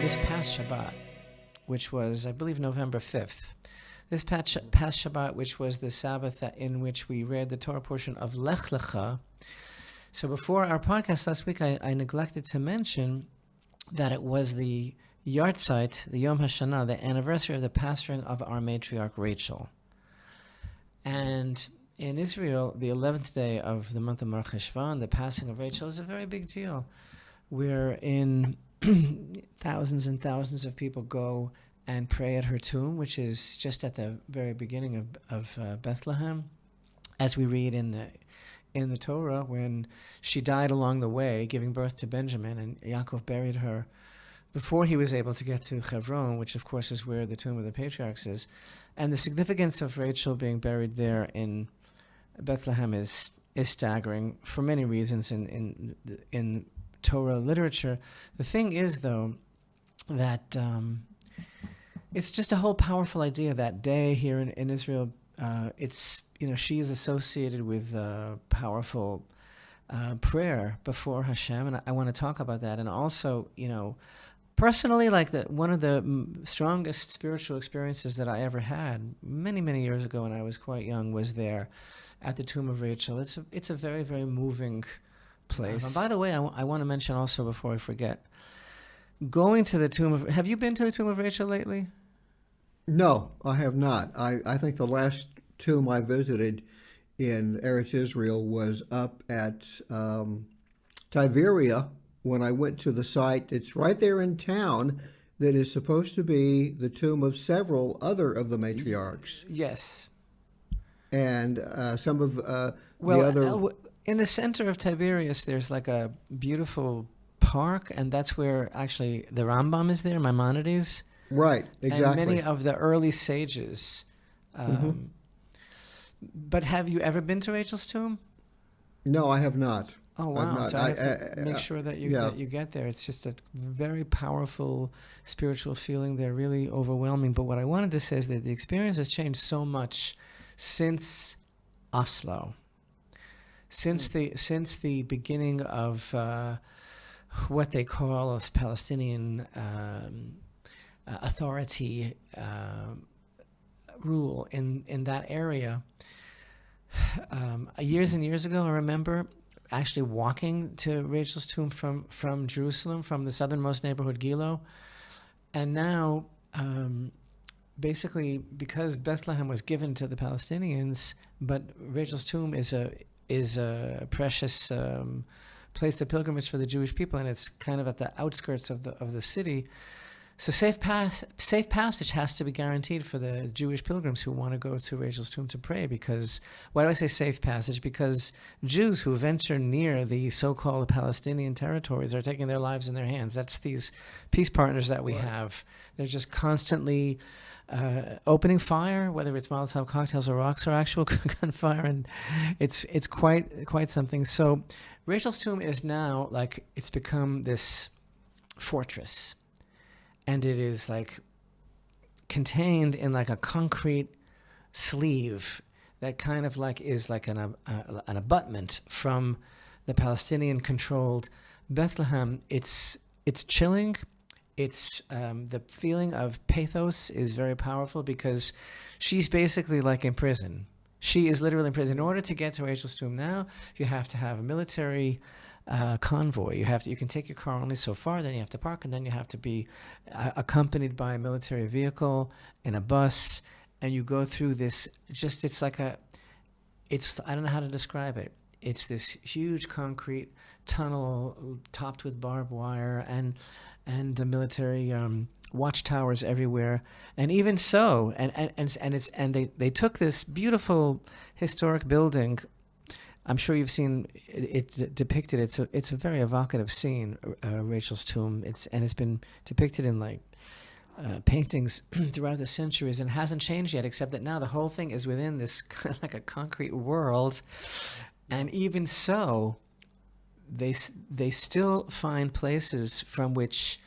this past Shabbat, which was, I believe, November 5th, this past Shabbat, which was the Sabbath in which we read the Torah portion of Lech Lecha. So before our podcast last week, I neglected to mention that it was the Yartzeit, the Yom HaShanah, the anniversary of the pastoring of our matriarch Rachel. And in Israel, the 11th day of the month of Mar Cheshvan, the passing of Rachel is a very big deal. We're in thousands and thousands of people go and pray at her tomb, which is just at the very beginning of Bethlehem, as we read in the Torah, when she died along the way, giving birth to Benjamin, and Yaakov buried her before he was able to get to Hebron, which of course is where the tomb of the patriarchs is. And the significance of Rachel being buried there in Bethlehem is staggering for many reasons in Torah literature. The thing is, though, that it's just a whole powerful idea. That day here in Israel, she is associated with powerful prayer before Hashem, and I want to talk about that. And also, personally, one of the strongest spiritual experiences that I ever had many, many years ago when I was quite young was there at the tomb of Rachel. It's a very, very moving place. And by the way, I want to mention also before I forget, going to the tomb of... Have you been to the tomb of Rachel lately? No, I have not. I think the last tomb I visited in Eretz Israel was up at Tiberia, when I went to the site. It's right there in town that is supposed to be the tomb of several other of the matriarchs. Yes. And some of the other... in the center of Tiberias, there's like a beautiful park, and that's where actually the Rambam is there, Maimonides. Right, exactly. And many of the early sages. But have you ever been to Rachel's tomb? No, I have not. Oh, wow. So I have to make sure that you get there. It's just a very powerful spiritual feeling. They're really overwhelming. But what I wanted to say is that the experience has changed so much since Oslo. Since the beginning of what they call a Palestinian authority rule in that area, years and years ago, I remember actually walking to Rachel's tomb from Jerusalem, from the southernmost neighborhood, Gilo, and now basically because Bethlehem was given to the Palestinians, but Rachel's tomb is a precious place of pilgrimage for the Jewish people, and it's kind of at the outskirts of the city. So safe passage has to be guaranteed for the Jewish pilgrims who want to go to Rachel's tomb to pray. Because, why do I say safe passage? Because Jews who venture near the so-called Palestinian territories are taking their lives in their hands. That's these peace partners that we have. They're just constantly opening fire, whether it's Molotov cocktails or rocks or actual gunfire, and it's quite something. So Rachel's tomb is now it's become this fortress. And it is contained in a concrete sleeve that kind of is an abutment from the Palestinian-controlled Bethlehem. It's chilling. It's the feeling of pathos is very powerful because she's basically in prison. She is literally in prison. In order to get to Rachel's tomb now, you have to have a military convoy. You can take your car only so far, then you have to park, and then you have to be accompanied by a military vehicle in a bus, and you go through this. I don't know how to describe it. It's this huge concrete tunnel topped with barbed wire and the military watchtowers everywhere. And even so, and they took this beautiful historic building. I'm sure you've seen it depicted. It's a very evocative scene, Rachel's tomb. It's been depicted in paintings throughout the centuries, and hasn't changed yet, except that now the whole thing is within this a concrete world. And even so, they still find places from which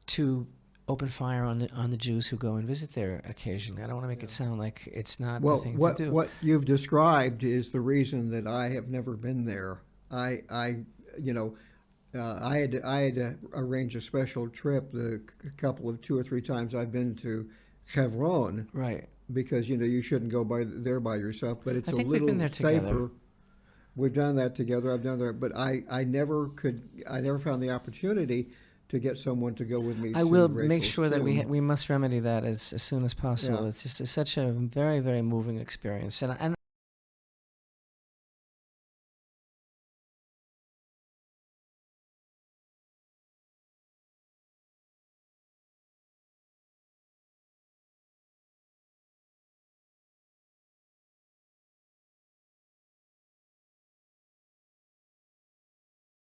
to open fire on the Jews who go and visit there occasionally. I don't want to make it sound like it's not the thing to do. What you've described is the reason that I have never been there. I had to arrange a special trip. The couple of 2 or 3 times I've been to Hebron, Right. because you shouldn't go there by yourself. But it's I a think we've little been there safer. together. We've done that together. I've done that, but I never found the opportunity to get someone to go with me. I to will Rachel's make sure that tomb. we must remedy that as soon as possible. Yeah. It's just such a very, very moving experience, and